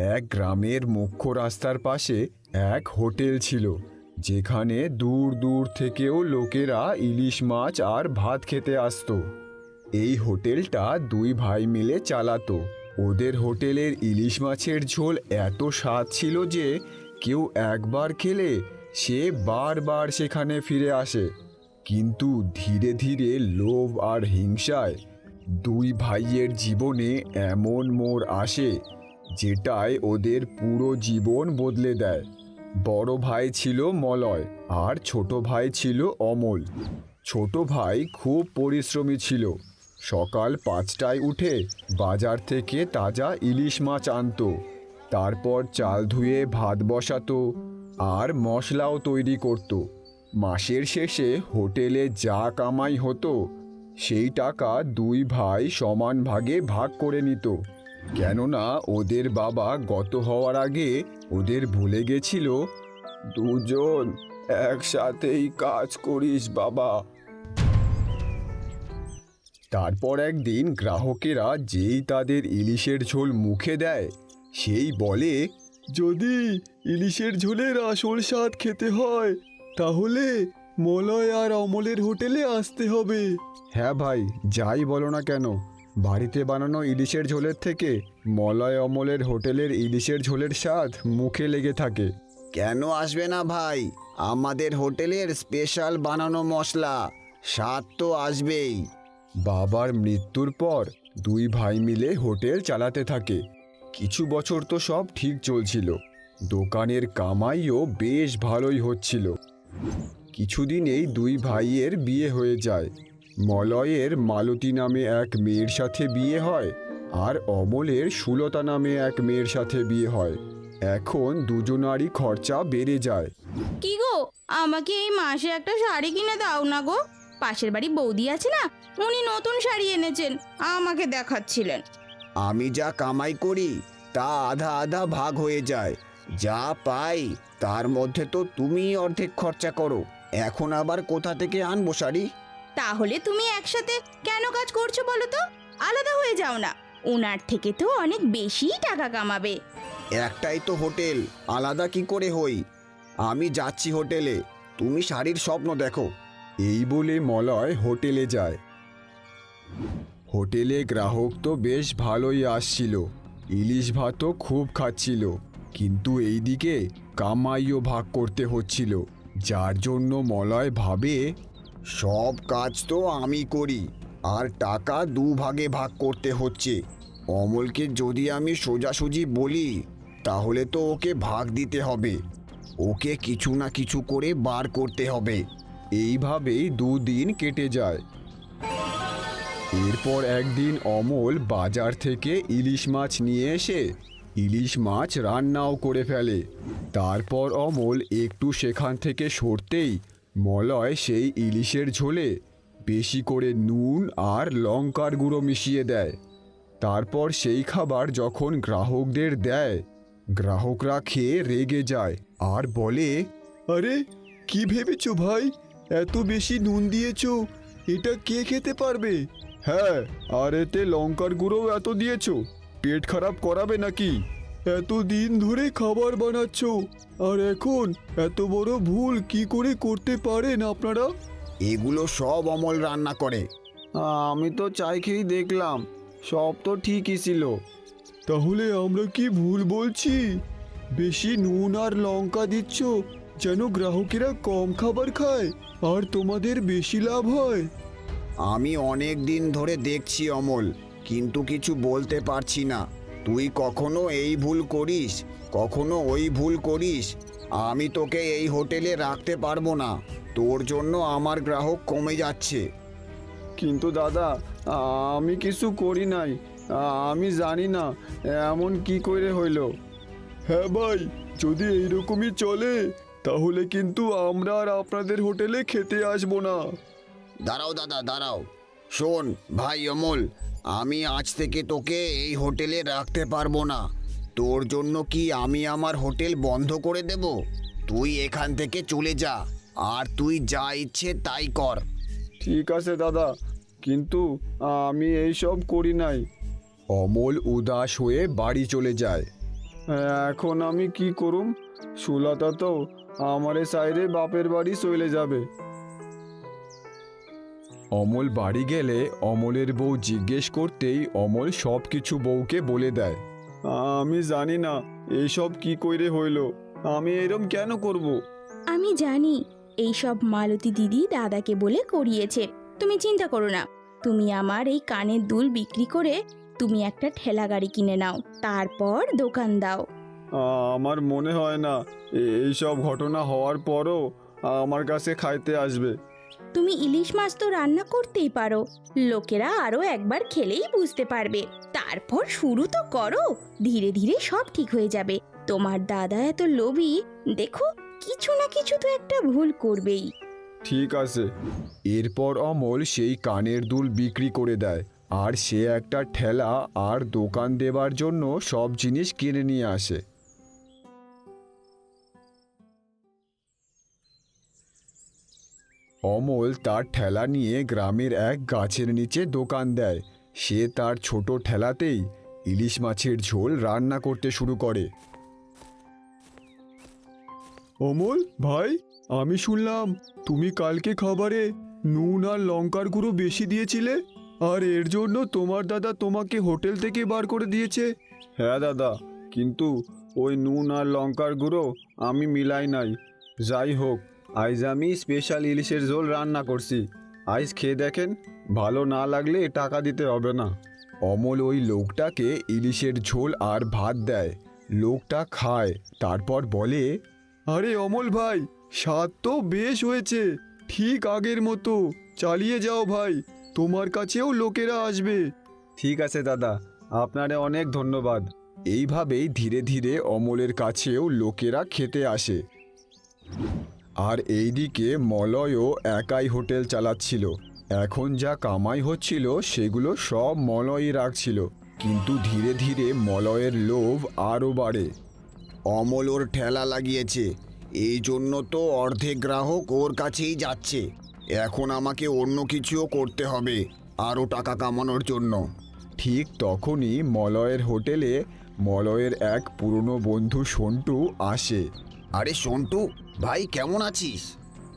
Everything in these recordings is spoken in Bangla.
এক গ্রামের মুখ্য রাস্তার পাশে এক হোটেল ছিল, যেখানে দূর দূর থেকেও লোকেরা ইলিশ মাছ আর ভাত খেতে আসতো। এই হোটেলটা দুই ভাই মিলে চালাতো। ওদের হোটেলের ইলিশ মাছের ঝোল এত স্বাদ ছিল যে কেউ একবার খেলে সে বারবার সেখানে ফিরে আসে। কিন্তু ধীরে ধীরে লোভ আর হিংসায় দুই ভাইয়ের জীবনে এমন মোড় আসে যেটায় ওদের পুরো জীবন বদলে দেয়। বড় ভাই ছিল মলয় আর ছোট ভাই ছিল অমল। ছোট ভাই খুব পরিশ্রমী ছিল। সকাল 5টায় উঠে বাজার থেকে তাজা ইলিশ মাছ আনতো, তারপর চাল ধুয়ে ভাত বসাতো আর মশলাও তৈরি করত। মাসের শেষে হোটেলে যা কামাই হতো সেই টাকা দুই ভাই সমান ভাগে ভাগ করে নিত, কেননা ওদের বাবা গত হওয়ার আগে ওদের ভুলে গেছিল দুজন একসাথেই কাজ করিস বাবা। তারপর একদিন গ্রাহকেরা যেই তাদের ইলিশের ঝোল মুখে দেয় সেই বলে, যদি ইলিশের ঝোলের আসল স্বাদ খেতে হয় তাহলে মলয় আর অমলের হোটেলে আসতে হবে। হ্যাঁ ভাই, যাই বলো না কেন, বাড়িতে বানানো ইলিশের ঝোলের থেকে মলয় অমলের হোটেলের ইলিশের ঝোলের স্বাদ মুখে লেগে থাকে। কেন আসবে না ভাই? আমাদের হোটেলের স্পেশাল বানানো মশলা, স্বাদ তো আসবেই। বাবার মৃত্যুর পর দুই ভাই মিলে হোটেল চালাতে থাকে। কিছু বছর তো সব ঠিক চলছিল, দোকানের কামাইও বেশ ভালোই হচ্ছিল। কিছুদিনেই দুই ভাইয়ের বিয়ে হয়ে যায়। মলয়ের মালতী নামে এক মেয়ের সাথে বিয়ে হয় আর অমলের সুলতা নামে এক মেয়ের সাথে বিয়ে হয়। এখন দুজনারই খরচা বেড়ে যায়। কি গো, আমাকে এই মাসে একটা শাড়ি কিনে দাও না গো। পাশের বাড়ি বৌদি আছে না, উনি নতুন শাড়ি এনেছেন, আমাকে দেখাচ্ছিলেন। আমি যা কামাই করি তা আধা আধা ভাগ হয়ে যায়। যা পাই তার মধ্যে তো তুমি অর্ধেক খরচা করো। এখন আবার কোথা থেকে আনবো শাড়ি? তাহলে তুমি একসাথে কেন কাজ করছো বলো তো? আলাদা হয়ে যাও না, ওনার থেকে তো অনেক বেশি টাকা কামাবে। একটাই তো হোটেল, আলাদা কি করে হই? আমি যাচ্ছি হোটেলে, তুমি শাড়ির স্বপ্ন দেখো। এই বলে মলয় হোটেলে যায়। হোটেলে গ্রাহক তো বেশ ভালোই আসছিল, ইলিশ ভাতও খুব খাচ্ছিল, কিন্তু এইদিকে কামাইও ভাগ করতে হচ্ছিল, যার জন্য মলয় ভাবে, সব কাজ তো আমি করি আর টাকা দুভাগে ভাগ করতে হচ্ছে। অমলকে যদি আমি সোজাসুজি বলি তাহলে তো ওকে ভাগ দিতে হবে, ওকে কিছু না কিছু করে বার করতে হবে। এইভাবেই দুদিন কেটে যায়। এরপর একদিন অমল বাজার থেকে ইলিশ মাছ নিয়ে এসে ইলিশ মাছ রান্নাও করে ফেলে। তারপর অমল একটু সেখান থেকে সরতেই মলয় সেই ইলিশের ঝোলে বেশি করে নুন আর লঙ্কার গুঁড়ো মিশিয়ে দেয়। তারপর সেই খাবার যখন গ্রাহকদের দেয়, গ্রাহকরা খেয়ে রেগে যায় আর বলে, আরে কি ভেবেছো ভাই, এত বেশি নুন দিয়েছো, এটা কে খেতে পারবে? হ্যাঁ, আর এতে লঙ্কার গুঁড়ো এত দিয়েছো, পেট খারাপ করাবে নাকি? এতদিন ধরে খাবার বানাচ্ছ আর এখন এত বড় ভুল কি করে করতে পারেন আপনারা? এগুলো সব অমল রান্না করে। আমি তো চাই খেয়েই দেখলাম, সব তো ঠিকই ছিল। তাহলে আমরা কি ভুল বলছি? বেশি নুন আর লঙ্কা দিচ্ছ যেন গ্রাহকেরা কম খাবার খায় আর তোমাদের বেশি লাভ হয়। আমি অনেক দিন ধরে দেখছি অমল, কিন্তু কিছু বলতে পারছি না। তুই কখনো এই ভুল করিস, কখনো ওই ভুল করিস। আমি তোকে এই হোটেলে রাখতে পারবো না, তোর জন্য আমার গ্রাহক কমে যাচ্ছে। কিন্তু দাদা, আমি কিছু করি নাই, আমি জানি না এমন কি করে হইল। হ্যাঁ ভাই, যদি এইরকমই চলে তাহলে কিন্তু আমরা আর আপনাদের হোটেলে খেতে আসবো না। দাঁড়াও দাদা, দাঁড়াও। শোন ভাই অমল, আমি আজ থেকে তোকে এই হোটেলে রাখতে পারবো না। তোর জন্য কি আমি আমার হোটেল বন্ধ করে দেব? তুই এখান থেকে চলে যা আর তুই যা ইচ্ছে তাই কর। ঠিক আছে দাদা, কিন্তু আমি এই সব করি নাই। অমল উদাস হয়ে বাড়ি চলে যায়। এখন আমি কি করুম? সুলতা তো আমারে সাইরে বাপের বাড়ি চলে যাবে। অমল বাড়ি গেলে অমলের বউ জিজ্ঞেস করতেই অমল সব কিছু বউকে বলে দেয়। আমি জানি না এইসব কি কইরে হইল, আমি এরম কেন করব? আমি জানি এইসব মালতী দিদি দাদাকে বলে করিয়েছে। তুমি চিন্তা করো না, তুমি আমার এই কানের দুল বিক্রি করে তুমি একটা ঠেলা গাড়ি কিনে নাও, তারপর দোকান দাও। আমার মনে হয় না এইসব ঘটনা হওয়ার পরও আমার কাছে খাইতে আসবে। তুমি ইলিশ মাছ তো রান্না করতেই পারো, লোকেরা আরো একবার খেলেই বুঝতে পারবে। তারপর শুরু তো করো, ধীরে ধীরে সব ঠিক হয়ে যাবে। তোমার দাদা এত লোভী, দেখো কিছু না কিছু তো একটা ভুল করবেই। ঠিক আছে। এরপর অমল সেই কানের দুল বিক্রি করে দেয়, আর সে একটা ঠেলা আর দোকান দেবার জন্য সব জিনিস কিনে নিয়ে আসে। অমল তার ঠেলা নিয়ে গ্রামের এক গাছের নিচে দোকান দেয়। সে তার ছোট ঠেলাতেই ইলিশ মাছের ঝোল রান্না করতে শুরু করে। অমল ভাই, আমি শুনলাম তুমি কালকে খাবারে নুন আর লঙ্কার গুঁড়ো বেশি দিয়েছিলে, আর এর জন্য তোমার দাদা তোমাকে হোটেল থেকে বার করে দিয়েছে। হ্যাঁ দাদা, কিন্তু ওই নুন আর লঙ্কার গুঁড়ো আমি মিলাই নাই। যাই হোক, আজ আমি স্পেশাল ইলিশের ঝোল রান্না করছি, আজ খেয়ে দেখেন, ভালো না লাগলে টাকা দিতে হবে না। অমল ওই লোকটাকে ইলিশের ঝোল আর ভাত দেয়। লোকটা খায়, তারপর বলে, আরে অমল ভাই, স্বাদ তো বেশ হয়েছে, ঠিক আগের মতো, চালিয়ে যাও ভাই, তোমার কাছেও লোকেরা আসবে। ঠিক আছে দাদা, আপনারে অনেক ধন্যবাদ। এইভাবেই ধীরে ধীরে অমলের কাছেও লোকেরা খেতে আসে। আর এইদিকে মলয়ও একাই হোটেল চালাচ্ছিল। এখন যা কামাই হচ্ছিল সেগুলো সব মলয়ই রাখছিল, কিন্তু ধীরে ধীরে মলয়ের লোভ আরও বাড়ে। অমল ওর ঠেলা লাগিয়েছে, এই জন্য তো অর্ধেক গ্রাহক ওর কাছেই যাচ্ছে। এখন আমাকে অন্য কিছুও করতে হবে আরও টাকা কামানোর জন্য। ঠিক তখনই মলয়ের হোটেলে মলয়ের এক পুরনো বন্ধু সন্টু আসে। আরে সন্টু ভাই, কেমন আছিস?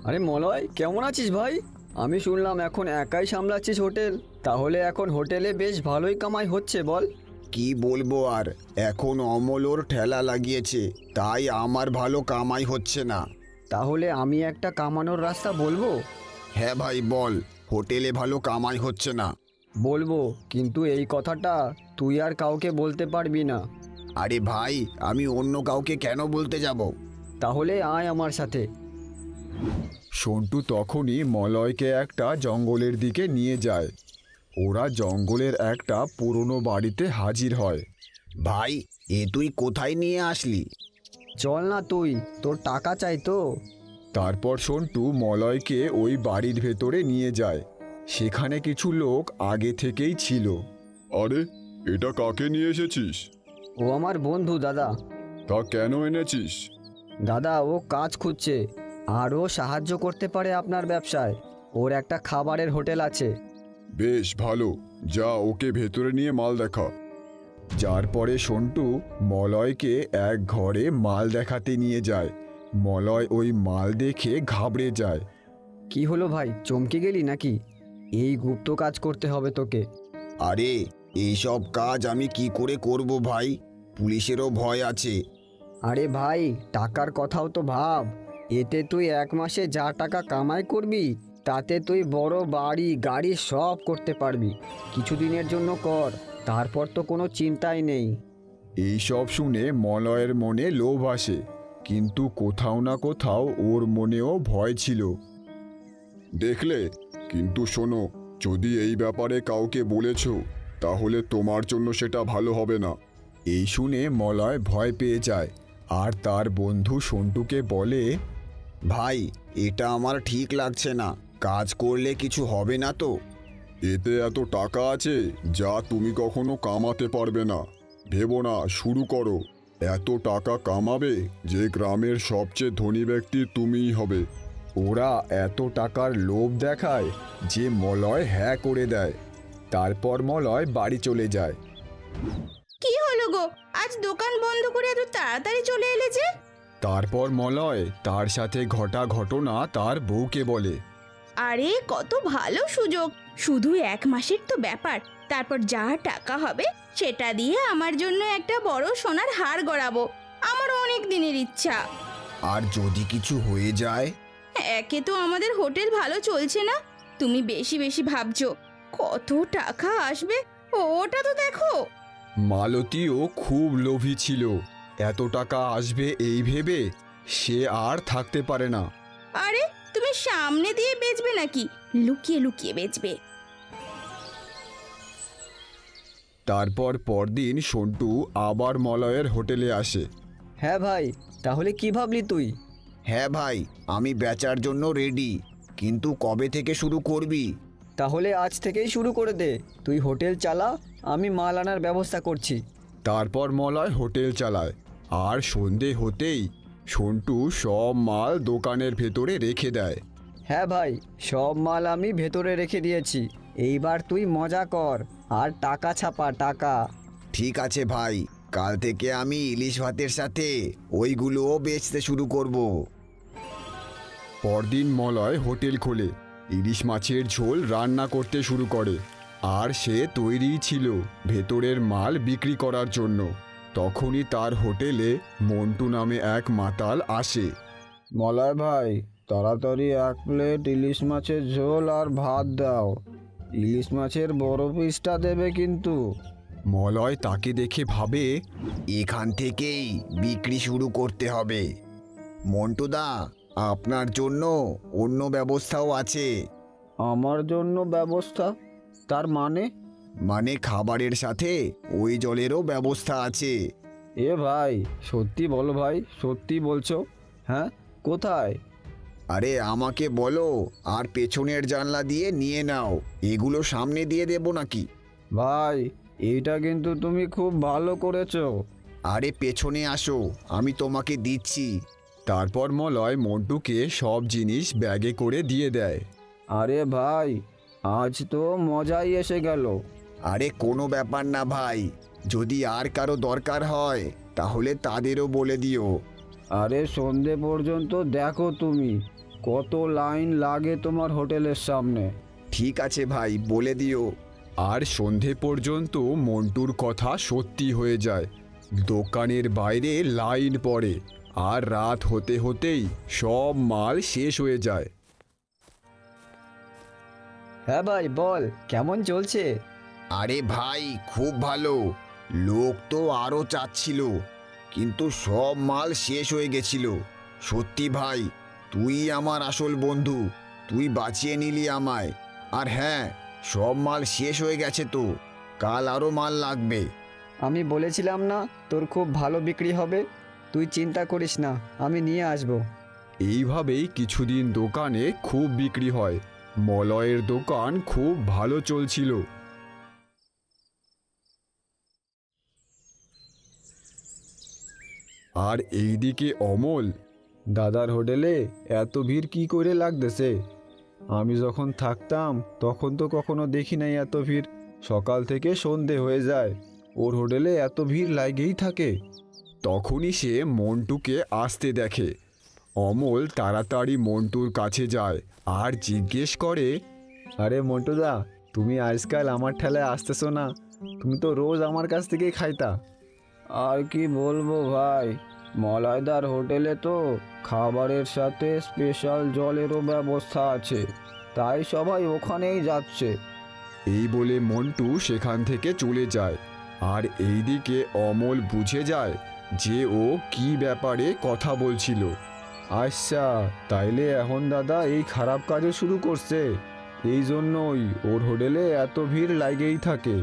আরে মলয়, কেমন আছিস ভাই? আমি শুনলাম এখন একাই সামলাচ্ছিস হোটেল, তাহলে এখন হোটেলে বেশ ভালোই কামাই হচ্ছে বল। কি বলবো আর, এখন অমল ওর ঠেলা লাগিয়েছে, তাই আমার ভালো কামাই হচ্ছে না। তাহলে আমি একটা কামানোর রাস্তা বলবো? হ্যাঁ ভাই বল, হোটেলে ভালো কামাই হচ্ছে না। বলবো, কিন্তু এই কথাটা তুই আর কাউকে বলতে পারবি না। আরে ভাই, আমি অন্য কাউকে কেন বলতে যাব? তাহলে আয় আমার সাথে। সন্টু তখনই মলয়কে একটা জঙ্গলের দিকে নিয়ে যায়। ওরা জঙ্গলের একটা পুরনো বাড়িতে হাজির হয়। ভাই, এ তুই কোথায় নিয়ে আসলি? চল না তুই, তোর টাকা চাই তো। তারপর সন্টু মলয়কে ওই বাড়ির ভেতরে নিয়ে যায়। সেখানে কিছু লোক আগে থেকেই ছিল। আরে, এটা কাকে নিয়ে এসেছিস? ও আমার বন্ধু দাদা। তা কেন এনেছিস? দাদা, ও কাজ খুঁজছে, আর ও সাহায্য করতে পারে আপনার ব্যবসায়। ওর একটা খাবারের হোটেল আছে। বেশ ভালো, যা ওকে ভেতরে নিয়ে মাল দেখা। যার পরে সন্টু মলয়কে এক ঘরে মাল দেখাতে নিয়ে যায়। মলয় ওই মাল দেখে ঘাবড়ে যায়। কি হলো ভাই, চমকে গেলি নাকি? এই গুপ্ত কাজ করতে হবে তোকে। আরে, এইসব কাজ আমি কি করে করব ভাই? পুলিশেরও ভয় আছে। আরে ভাই, টাকার কথাও তো ভাব। এতে তুই এক মাসে যা টাকা কামাই করবি, তাতে তুই বড় বাড়ি গাড়ি সব করতে পারবি। কিছুদিনের জন্য কর, তারপর তো কোনো চিন্তাই নেই। এই সব শুনে মলয়ের মনে লোভ আসে, কিন্তু কোথাও না কোথাও ওর মনেও ভয় ছিল। দেখলে, কিন্তু শোনো, যদি এই ব্যাপারে কাউকে বলেছ, তাহলে তোমার জন্য সেটা ভালো হবে না। এই শুনে মলয় ভয় পেয়ে যায়, আর তার বন্ধু সন্টুকে বলে, ভাই, এটা আমার ঠিক লাগছে না, কাজ করলে কিছু হবে না তো? এতে এত টাকা আছে যা তুমি কখনো কামাতে পারবে না। ভেবো না, শুরু করো। এত টাকা কামাবে যে গ্রামের সবচেয়ে ধনী ব্যক্তি তুমিই হবে। ওরা এত টাকার লোভ দেখায় যে মলয় হ্যাঁ করে দেয়। তারপর মলয় বাড়ি চলে যায়। কি হলো হলো গো, আজ দোকান বন্ধ করে এত তাড়াতাড়ি চলে এলে যে? তারপর মলয় তার সাথে ঘটা ঘটনা তার বউকে বলে। আরে কত ভালো সুযোগ, শুধু 1 মাসের তো ব্যাপার। তারপর যা টাকা হবে সেটা দিয়ে আমার জন্য একটা বড় সোনার হার গড়াবো। আমার অনেক দিনের ইচ্ছা। আর যদি কিছু হয়ে যায়? একে তো আমাদের হোটেল ভালো চলছে না, তুমি বেশি বেশি ভাবছো। কত টাকা আসবে ওটা তো দেখো। মালতীও খুব লোভী ছিল। এত টাকা আসবে এই ভেবে সে আর থাকতে পারে না। আরে তুমি সামনে দিয়ে বেচবে নাকি লুকিয়ে লুকিয়ে বেচবে? তারপর পরদিন সন্টু আবার মলয়ের হোটেলে আসে। হ্যাঁ ভাই, তাহলে কি ভাবলি তুই? হ্যাঁ ভাই, আমি বেচার জন্য রেডি, কিন্তু কবে থেকে শুরু করবি? তাহলে আজ থেকেই শুরু করে দে। তুই হোটেল চালা, আমি মাল আনার ব্যবস্থা করছি। তারপর মলয় হোটেল চালায়, আর সন্ধে হতেই সন্টু সব মাল দোকানের ভেতরে রেখে দেয়। হ্যাঁ ভাই, সব মাল আমি ভেতরে রেখে দিয়েছি। এইবার তুই মজা কর আর টাকা ছাপা টাকা। ঠিক আছে ভাই, কাল থেকে আমি ইলিশ ভাতের সাথে ওইগুলোও বেচতে শুরু করব। পরদিন মলয় হোটেল খোলে, ইলিশ মাছের ঝোল রান্না করতে শুরু করে। আর সে তৈরিই ছিল ভেতরের মাল বিক্রি করার জন্য। তখনই তার হোটেলে মন্টু নামে এক মাতাল আসে। মলয় ভাই, তাড়াতাড়ি 1 প্লেট ইলিশ মাছের ঝোল আর ভাত দাও। ইলিশ মাছের বড় পিসটা দেবে কিন্তু। মলয় তাকে দেখে ভাবে, এখান থেকেই বিক্রি শুরু করতে হবে। মন্টুদা, আপনার জন্য অন্য ব্যবস্থাও আছে। আমার জন্য ব্যবস্থা? তার মানে? মানে খাবারের সাথে ওই জলেরও ব্যবস্থা আছে। এ ভাই, সত্যি বলো ভাই, সত্যি বলছো? হ্যাঁ, কোথায়? আরে আমাকে বলো, আর পেছনের জানলা দিয়ে নিয়ে নাও। এগুলো সামনে দিয়ে দেবো নাকি? ভাই, এইটা কিন্তু তুমি খুব ভালো করেছো। আরে পেছনে আসো, আমি তোমাকে দিচ্ছি। তারপর মলয় মন্টুকে সব জিনিস ব্যাগে করে দিয়ে দেয়। আরে ভাই, আজ তো মজাই এসে গেল। আরে কোনো ব্যাপার না ভাই, যদি আর কারো দরকার হয় তাহলে তাদেরও বলে দিও। আরে সন্ধে পর্যন্ত দেখো তুমি, কত লাইন লাগে তোমার হোটেলের সামনে। ঠিক আছে ভাই, বলে দিও। আর সন্ধে পর্যন্ত মন্টুর কথা সত্যি হয়ে যায়। দোকানের বাইরে লাইন পড়ে, আর রাত হতে হতেই সব মাল শেষ হয়ে যায়। হ্যাঁ ভাই, বল কেমন চলছে? আরে ভাই, খুব ভালো। লোক তো আরও চাচ্ছিল, কিন্তু সব মাল শেষ হয়ে গেছিল। সত্যি ভাই, তুই আমার আসল বন্ধু, তুই বাঁচিয়ে নিলি আমায়। আর হ্যাঁ, সব মাল শেষ হয়ে গেছে তো, কাল আরও মাল লাগবে। আমি বলেছিলাম না তোর খুব ভালো বিক্রি হবে? তুই চিন্তা করিস না, আমি নিয়ে আসবো। এইভাবেই কিছুদিন দোকানে খুব বিক্রি হয়। মলয়ের দোকান খুব ভালো চলছিল। আর এইদিকে অমল, দাদার হোটেলে এত ভিড় কি করে লাগতেছে? আমি যখন থাকতাম তখন তো কখনো দেখি নাই এত ভিড়। সকাল থেকে সন্ধে হয়ে যায়, ওর হোটেলে এত ভিড় লাগেই থাকে। তখনই সে মন্টুকে আসতে দেখে। অমল তাড়াতাড়ি মন্টুর কাছে যায় আর জিজ্ঞেস করে, আরে মন্টুদা, তুমি আজকাল আমার ঠেলায় আসতেছো না? তুমি তো রোজ আমার কাছ থেকেই খাইতা। আর কি বলবো ভাই, মলয়দার হোটেলে তো খাবারের সাথে স্পেশাল জলেরও ব্যবস্থা আছে, তাই সবাই ওখানেই যাচ্ছে। এই বলে মন্টু সেখান থেকে চলে যায়। আর এইদিকে অমল বুঝে যায় যে ও কি ব্যাপারে কথা বলছিল। আচ্ছা, তাইলে এখন দাদা এই খারাপ কাজও শুরু করছে, এই জন্যই ওর হোটেলে এত ভিড় লাগেই থাকে।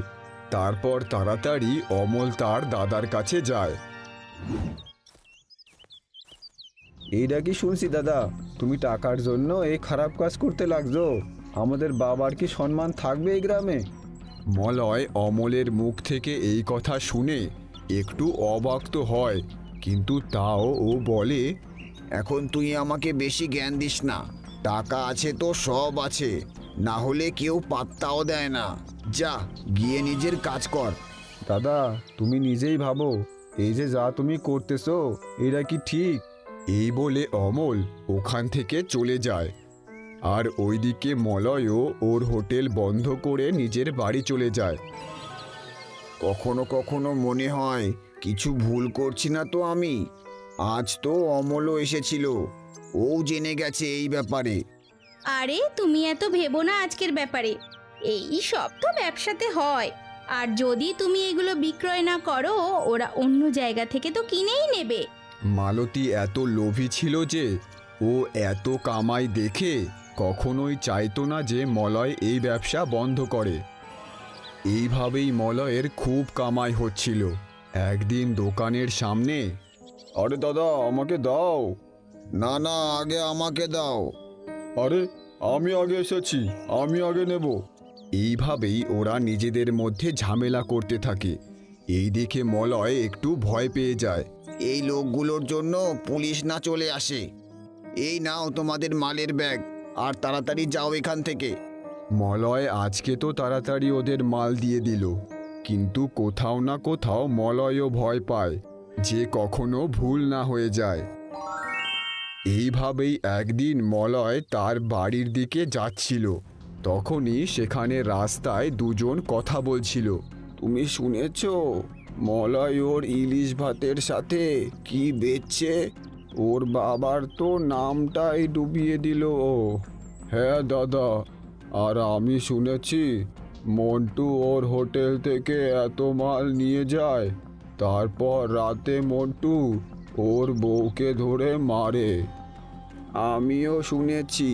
তারপর তাড়াতাড়ি অমল তার দাদার কাছে যায়। এইটা কি শুনছি দাদা, তুমি টাকার জন্য এই খারাপ কাজ করতে লাগছো? আমাদের বাবার কি সম্মান থাকবে এই গ্রামে? মলয় অমলের মুখ থেকে এই কথা শুনে একটু অবাক তো হয়, কিন্তু তাও ও বলে, এখন তুই আমাকে বেশি জ্ঞান দিস না। টাকা আছে তো সব আছে, না হলে কেউ পাত্তাও দেয় না। যা গিয়ে নিজের কাজ কর। দাদা, তুমি নিজেই ভাবো, এই যে যা তুমি করতেছো এটা কি ঠিক? এই বলে অমল ওখান থেকে চলে যায়। আর ওইদিকে মলয়ও ওর হোটেল বন্ধ করে নিজের বাড়ি চলে যায়। কখনো কখনো মনে হয় কিছু ভুল করছি না তো আমি। আজ তো অমলও এসেছিল, ও জেনে গেছে এই ব্যাপারে। আরে তুমি এত ভেবো না আজকের ব্যাপারে, এই সব তো ব্যবসাতে হয়। আর যদি তুমি এগুলো বিক্রয় না করো, ওরা অন্য জায়গা থেকে তো কিনেই নেবে। মালতী এত লোভী ছিল যে ও এত কামাই দেখে কখনোই চাইতো না যে মলয় এই ব্যবসা বন্ধ করে। এইভাবেই মলয়ের খুব কামাই হচ্ছিল। একদিন দোকানের সামনে, আরে দাদা আমাকে দাও। না না, আগে আমাকে দাও। আরে আমি আগে এসেছি, আমি আগে নেব। এইভাবেই ওরা নিজেদের মধ্যে ঝামেলা করতে থাকে। এই দেখে মলয় একটু ভয় পেয়ে যায়। এই লোকগুলোর জন্য পুলিশ না চলে আসে। এই নাও তোমাদের মালের ব্যাগ, আর তাড়াতাড়ি যাও এখান থেকে। মলয় আজকে তো তাড়াতাড়ি ওদের মাল দিয়ে দিল, কিন্তু কোথাও না কোথাও মলয়ও ভয় পায় যে কখনো ভুল না হয়ে যায়। এইভাবেই একদিন মলয় তার বাড়ির দিকে যাচ্ছিল। তখনই সেখানে রাস্তায় দুজন কথা বলছিল। তুমি শুনেছ মলয় ওর ইলিশ ভাতের সাথে কি বেচছে? ওর বাবার তো নামটাই ডুবিয়ে দিল ও। হ্যাঁ দাদা, আর আমি শুনেছি মন্টু ওর হোটেল থেকে এত মাল নিয়ে যায়, তারপর রাতে মন্টু ওর বউকে ধরে মারে। আমিও শুনেছি,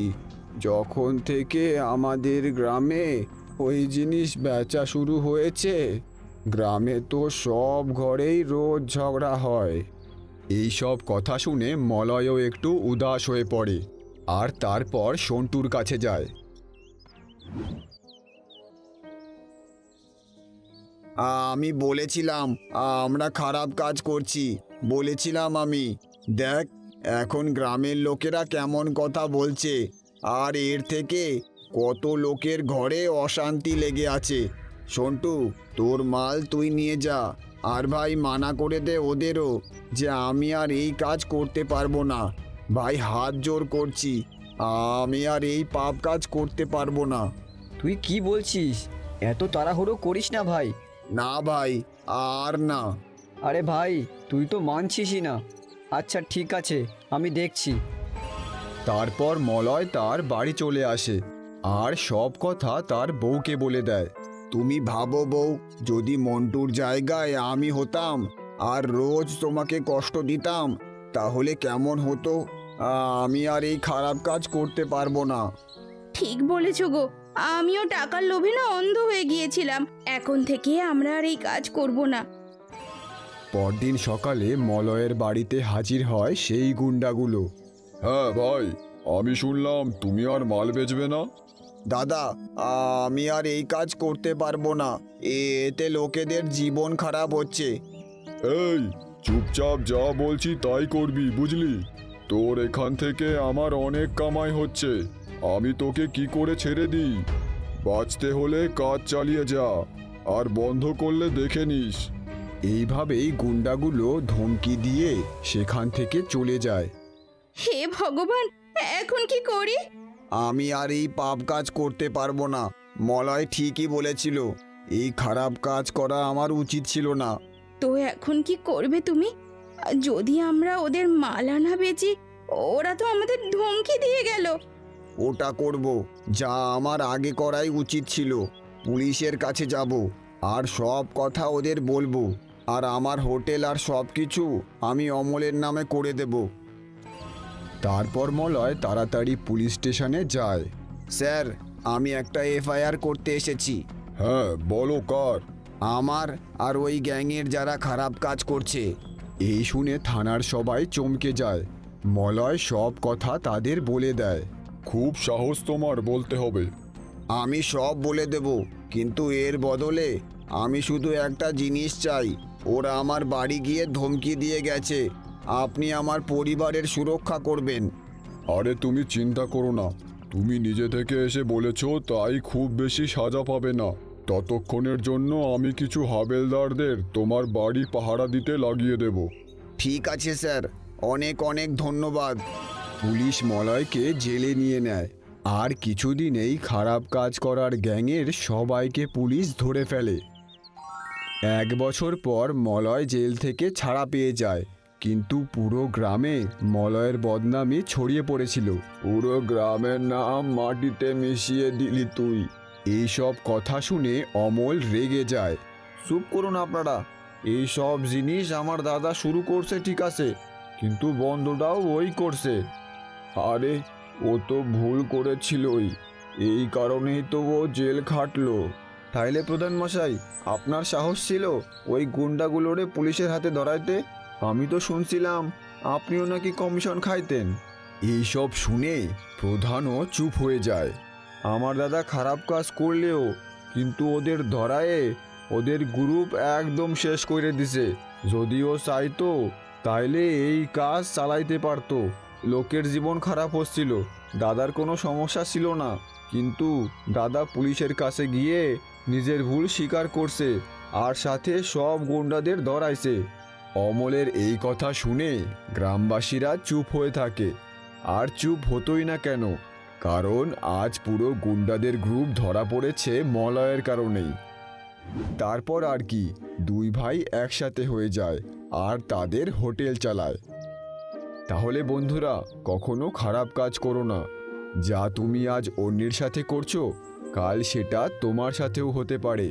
যখন থেকে আমাদের গ্রামে ওই জিনিস বেচা শুরু হয়েছে, গ্রামে তো সব ঘরেই রোজ ঝগড়া হয়। এই সব কথা শুনে মলয়ও একটু উদাস হয়ে পড়ে, আর তারপর সন্টুর কাছে যায়। আমি বলেছিলাম আমরা খারাপ কাজ করছি, বলেছিলাম আমি। দেখ এখন গ্রামের লোকেরা কেমন কথা বলছে, আর এর থেকে কত লোকের ঘরে অশান্তি লেগে আছে। সন্টু, তোর মাল তুই নিয়ে যা, আর ভাই মানা করে দে ওদেরও যে আমি আর এই কাজ করতে পারবো না। ভাই হাত জোর করছি, আমি আর এই পাপ কাজ করতে পারবো না। তুই কি বলছিস? এত তাড়াহুড়ো করিস না ভাই। না ভাই, আর না। আরে ভাই, তুই তো মানছিসই না। আচ্ছা ঠিক আছে, আমি দেখছি। তারপর মলয় তার বাড়ি চলে আসে আর সব কথা তার বউকে বলে দেয়। তুমি ভাবো বউ, যদি মন্টুর জায়গায় আমি হতাম আর রোজ তোমাকে কষ্ট দিতাম, তাহলে কেমন হতো? আমি আর এই খারাপ কাজ করতে পারবো না। ঠিক বলেছ গো, আমিও টাকার লোভে না অন্ধ হয়ে গিয়েছিলাম। এখন থেকে আমরা আর এই কাজ করব না। পরদিন সকালে মলয়ের বাড়িতে হাজির হয় সেই গুন্ডাগুলো। হ্যাঁ ভাই, আমি শুনলাম তুমি আর মাল বেচবে না। দাদা, আমি আর এই কাজ করতে পারবো না। এতে লোকেদের জীবন খারাপ হচ্ছে। এই চুপচাপ যা বলছি তাই করবি, বুঝলি? তোর এখান থেকে আমার অনেক কামাই হচ্ছে, আমি তোকে কি করে ছেড়ে দিই? বাঁচতে হলে কাজ চালিয়ে যা, আর বন্ধ করলে দেখে নিস। এইভাবেই গুন্ডাগুলো ধমকি দিয়ে সেখান থেকে চলে যায়। হে ভগবান, এখন কি করি? আমি আর এই পাপ কাজ করতে পারবো না। মলয় ঠিকই বলেছিল, এই খারাপ কাজ করা আমার উচিত ছিল না। তো এখন কি করবে তুমি? যদি আমরা ওদের মাল আনা বেচি, ওরা তো আমাদের ধমকি দিয়ে গেল। ওটা করব যা আমার আগে করাই উচিত ছিল। পুলিশের কাছে যাব আর সব কথা ওদের বলবো, আর আমার হোটেল আর সব কিছু আমি অমলের নামে করে দেব। তারপর মলয় তাড়াতাড়ি পুলিশ স্টেশনে যায়। স্যার, আমি একটা এফআইআর করতে এসেছি। হ্যাঁ বলো, কার? আমার আর ওই গ্যাংয়ের যারা খারাপ কাজ করছে। এই শুনে থানার সবাই চমকে যায়। মলয় সব কথা তাদের বলে দেয়। খুব সাহস তোমার, বলতে হবে। আমি সব বলে দেব, কিন্তু এর বদলে আমি শুধু একটা জিনিস চাই। ওরা আমার বাড়ি গিয়ে ধমকি দিয়ে গেছে, আপনি আমার পরিবারের সুরক্ষা করবেন। আরে তুমি চিন্তা করো না, তুমি নিজে থেকে এসে বলেছো তাই খুব বেশি সাজা পাবে না। ততক্ষণের জন্য আমি কিছু হাবেলদারদের তোমার বাড়ি পাহারা দিতে লাগিয়ে দেব। ঠিক আছে স্যার, অনেক অনেক ধন্যবাদ। পুলিশ মলয়কে জেলে নিয়ে নেয়, আর কিছুদিনেই খারাপ কাজ করার গ্যাংয়ের সবাইকে পুলিশ ধরে ফেলে। 1 বছর পর মলয় জেল থেকে ছাড়া পেয়ে যায়, কিন্তু পুরো গ্রামে মলয়ের বদনামই ছড়িয়ে পড়েছিল। পুরো গ্রামের নাম মাটিতে মিশিয়ে দিলি তুই। এইসব কথা শুনে অমল রেগে যায়। চুপ করুন আপনারা, এই সব জিনিস আমার দাদা শুরু করছে ঠিক আছে, কিন্তু বন্ধটাও ওই করছে। আরে ও তো ভুল করেছিলই, এই কারণেই তো ও জেল খাটলো। তাইলে প্রধান মশাই, আপনার সাহস ছিল ওই গুন্ডাগুলোরে পুলিশের হাতে ধরাইতে? আমি তো শুনছিলাম আপনিও নাকি কমিশন খাইতেন। এইসব শুনে প্রধানও চুপ হয়ে যায়। আমার দাদা খারাপ কাজ করলেও কিন্তু ওদের ধরায়ে ওদের গ্রুপ একদম শেষ করে দিছে। যদিও চাইতো তাইলে এই কাজ চালাইতে পারতো। লোকের জীবন খারাপ হচ্ছিল, দাদার কোনো সমস্যা ছিল না, কিন্তু দাদা পুলিশের কাছে গিয়ে নিজের ভুল স্বীকার করছে আর সাথে সব গুন্ডাদের ধরাইছে। অমলের এই কথা শুনে গ্রামবাসীরা চুপ হয়ে থাকে। আর চুপ হতোই না কেন, কারণ আজ পুরো গুন্ডাদের গ্রুপ ধরা পড়েছে মলয়ের কারণেই। তারপর আর কি, দুই ভাই একসাথে হয়ে যায় আর তাদের হোটেল চালায়। তাহলে বন্ধুরা, কখনো খারাপ কাজ করো না। যা তুমি আজ অন্যের সাথে করছো, কাল সেটা তোমার সাথেও হতে পারে।